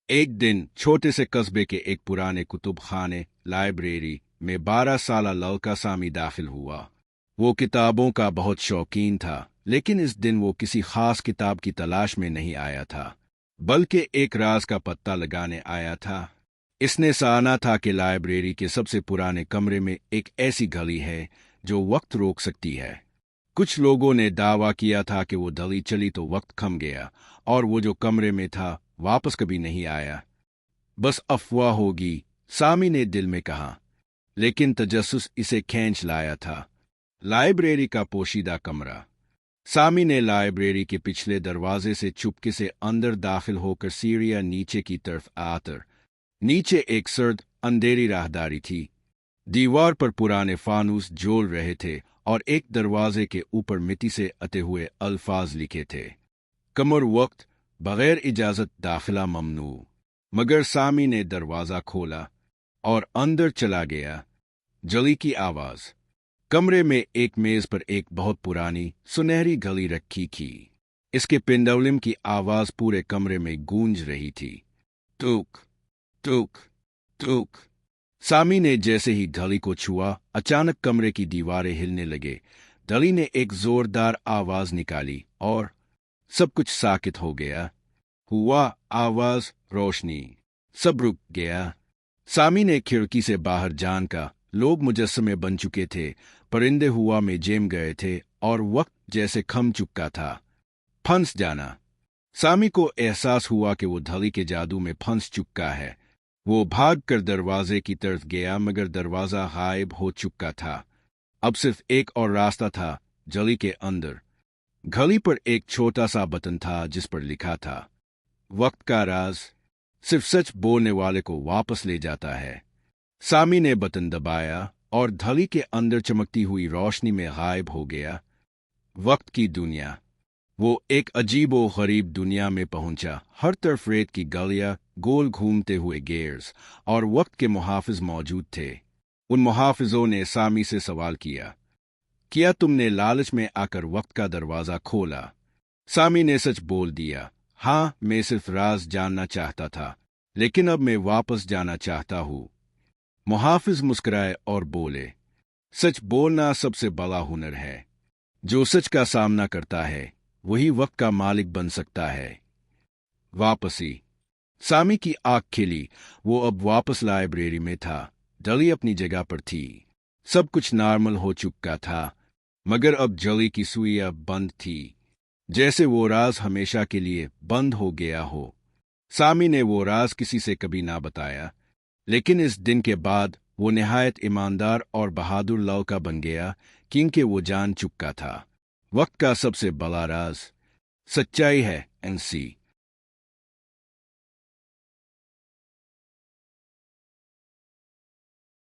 एक दिन छोटे से कस्बे के एक पुराने कुतुब खाने लाइब्रेरी में 12 साला लड़का सामी दाखिल हुआ। वो किताबों का बहुत शौकीन था, लेकिन इस दिन वो किसी खास किताब की तलाश में नहीं आया था, बल्कि एक राज का पता लगाने आया था। इसने जाना था कि लाइब्रेरी के सबसे पुराने कमरे में एक ऐसी घड़ी है जो वक्त रोक सकती है। कुछ लोगों ने दावा किया था कि वो घड़ी चली तो वक्त थम गया और वो जो कमरे में था वापस कभी नहीं आया। बस अफवाह होगी, सामी ने दिल में कहा, लेकिन तजस्सुस इसे खींच लाया था। लाइब्रेरी का पोशीदा कमरा। सामी ने लाइब्रेरी के पिछले दरवाजे से चुपके से अंदर दाखिल होकर सीढ़ियां नीचे की तरफ आतर। नीचे एक सर्द अंधेरी राहदारी थी। दीवार पर पुराने फानूस झूल रहे थे और एक दरवाजे के ऊपर मिट्टी से अते हुए अल्फाज लिखे थे, कमर वक्त, बगैर इजाजत दाखिला ममनू। मगर सामी ने दरवाजा खोला और अंदर चला गया। जली की आवाज। कमरे में एक मेज पर एक बहुत पुरानी सुनहरी घड़ी रखी थी। इसके पेंडुलम की आवाज पूरे कमरे में गूंज रही थी। टुक टुक टुक। सामी ने जैसे ही घड़ी को छुआ, अचानक कमरे की दीवारें हिलने लगे। घड़ी ने एक जोरदार आवाज निकाली और सब कुछ साकित हो गया। हुआ आवाज, रोशनी, सब रुक गया। सामी ने खिड़की से बाहर जानका लोग मुजस्समे बन चुके थे, परिंदे हुआ में जम गए थे और वक्त जैसे थम चुका था। फंस जाना। सामी को एहसास हुआ कि वो घड़ी के जादू में फंस चुका है। वो भागकर दरवाजे की तरफ गया, मगर दरवाजा गायब हो चुका था। अब सिर्फ एक और रास्ता था, घड़ी के अंदर। घड़ी पर एक छोटा सा बटन था जिस पर लिखा था, वक्त का राज सिर्फ सच बोलने वाले को वापस ले जाता है। सामी ने बटन दबाया और घड़ी के अंदर चमकती हुई रोशनी में गायब हो गया। वक्त की दुनिया। वो एक अजीबो गरीब दुनिया में पहुंचा। हर तरफ रेत की गलियां, गोल घूमते हुए गेयर्स और वक्त के मुहाफिज मौजूद थे। उन मुहाफिजों ने सामी से सवाल किया, क्या तुमने लालच में आकर वक्त का दरवाजा खोला? सामी ने सच बोल दिया, हाँ, मैं सिर्फ राज जानना चाहता था, लेकिन अब मैं वापस जाना चाहता हूँ। मुहाफिज मुस्कुराए और बोले, सच बोलना सबसे बड़ा हुनर है। जो सच का सामना करता है वही वक्त का मालिक बन सकता है। वापसी। सामी की आंख खिली। वो अब वापस लाइब्रेरी में था। घड़ी अपनी जगह पर थी। सब कुछ नॉर्मल हो चुका था, मगर अब घड़ी की सुइयां बंद थी, जैसे वो राज हमेशा के लिए बंद हो गया हो। सामी ने वो राज किसी से कभी ना बताया, लेकिन इस दिन के बाद वो निहायत ईमानदार और बहादुर लड़का बन गया, क्योंकि वो जान चुका था, वक्त का सबसे बड़ा राज सच्चाई है। एनसी